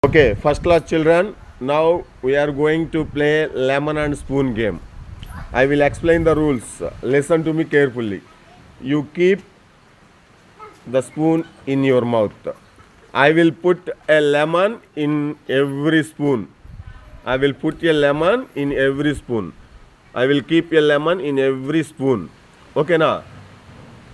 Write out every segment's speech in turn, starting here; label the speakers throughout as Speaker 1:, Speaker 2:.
Speaker 1: Okay, first class children, now we are going to play lemon and spoon game. I will explain the rules. Listen to me carefully. You keep the spoon in your mouth. I will put a lemon in every spoon. I will put a lemon in every spoon. I will keep a lemon in every spoon. Okay, now.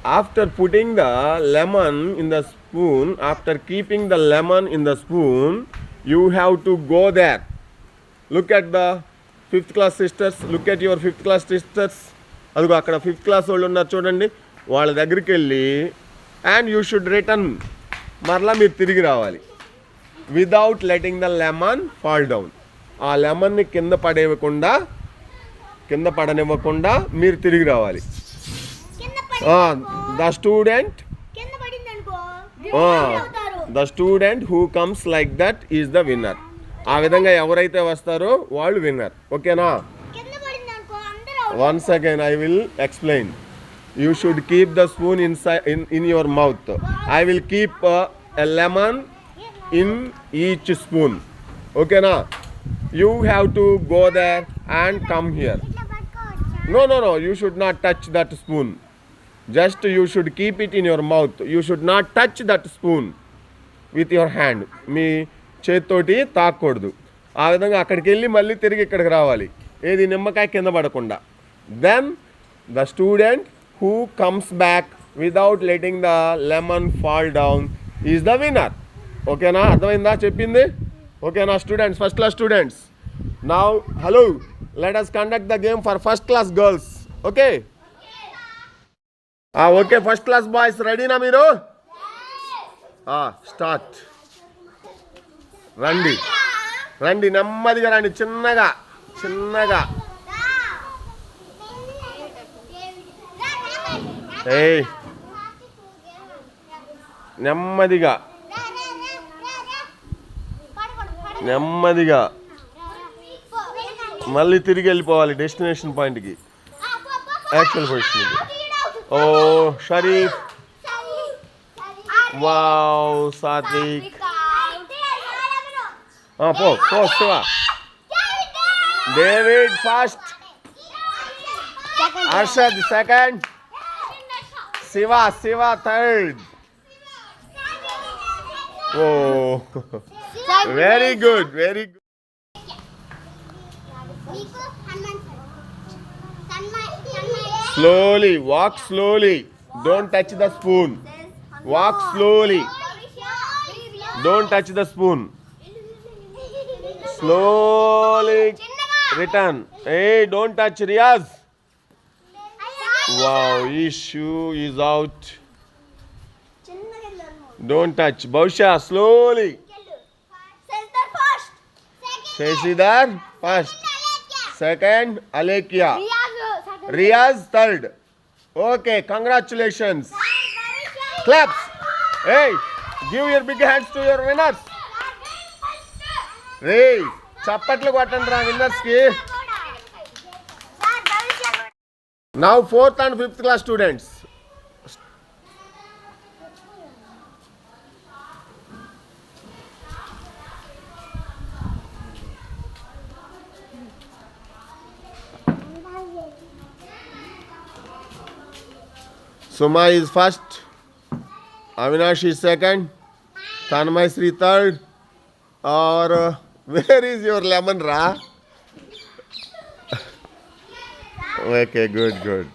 Speaker 1: After putting the lemon in the spoon, after keeping the lemon in the spoon, you have to go there. Look at the fifth class sisters. Look at your fifth class sisters. అదిగో అక్కడ fifth class వాళ్ళు ఉన్నారు చూడండి. వాళ్ళ దగ్గరికి వెళ్ళి and you should return, మరలా మీరు తిరిగి రావాలి without letting the lemon fall down. ఆ లెమన్ని కింద పడనివ్వకుండా మీరు తిరిగి రావాలి. The student who comes like that is the winner. ఆ విధంగా ఎవరైతే వస్తారో వాళ్ళు విన్నర్. ఓకేనా? Once again I will explain. You should keep the spoon in your mouth. I will keep a lemon in each spoon. ఓకేనా? You have to go there and come here. No. You should not touch that spoon. Just you should keep it in your mouth. You should not touch that spoon with your hand. మీ చేత్తోటి తాకూడదు. ఆ విధంగా అక్కడికి వెళ్ళి మళ్ళీ తిరిగి ఇక్కడికి రావాలి, ఏది నిమ్మకాయ కింద పడకుండా. Then the student who comes back without letting the lemon fall down is the winner. ఓకేనా? అర్థమైందా చెప్పింది? ఓకేనా students, first class students? Now hello, let us conduct the game for first class girls. Okay okay, first class boys రెడీనా మీరు? Start. రండి నెమ్మదిగా రండి, చిన్నగా నెమ్మదిగా మళ్ళీ తిరిగి వెళ్ళిపోవాలి డెస్టినేషన్ పాయింట్కి, యాక్చువల్ పొజిషన్కి. ఓ షరీఫ్, వావ్ సాత్విక్, పో Shiva. David first, Arshad second, Shiva third. Oh very good. Slowly, walk slowly. Don't touch the spoon. Walk slowly. Don't touch the spoon. Slowly return. Hey, don't touch Riyaz. Wow, his shoe is out. Don't touch. Bausha, slowly. Shashidar first. Second, Alekia. Riyaz third. Okay, congratulations. Claps. Hey, give your big hands to your winners. Hey, చప్పట్లు కొట్టండి రా winners కి. Now fourth and fifth class students. Suma is first, Avinash is second, Tanmay third. Or where is your lemon, Ra? Okay, good.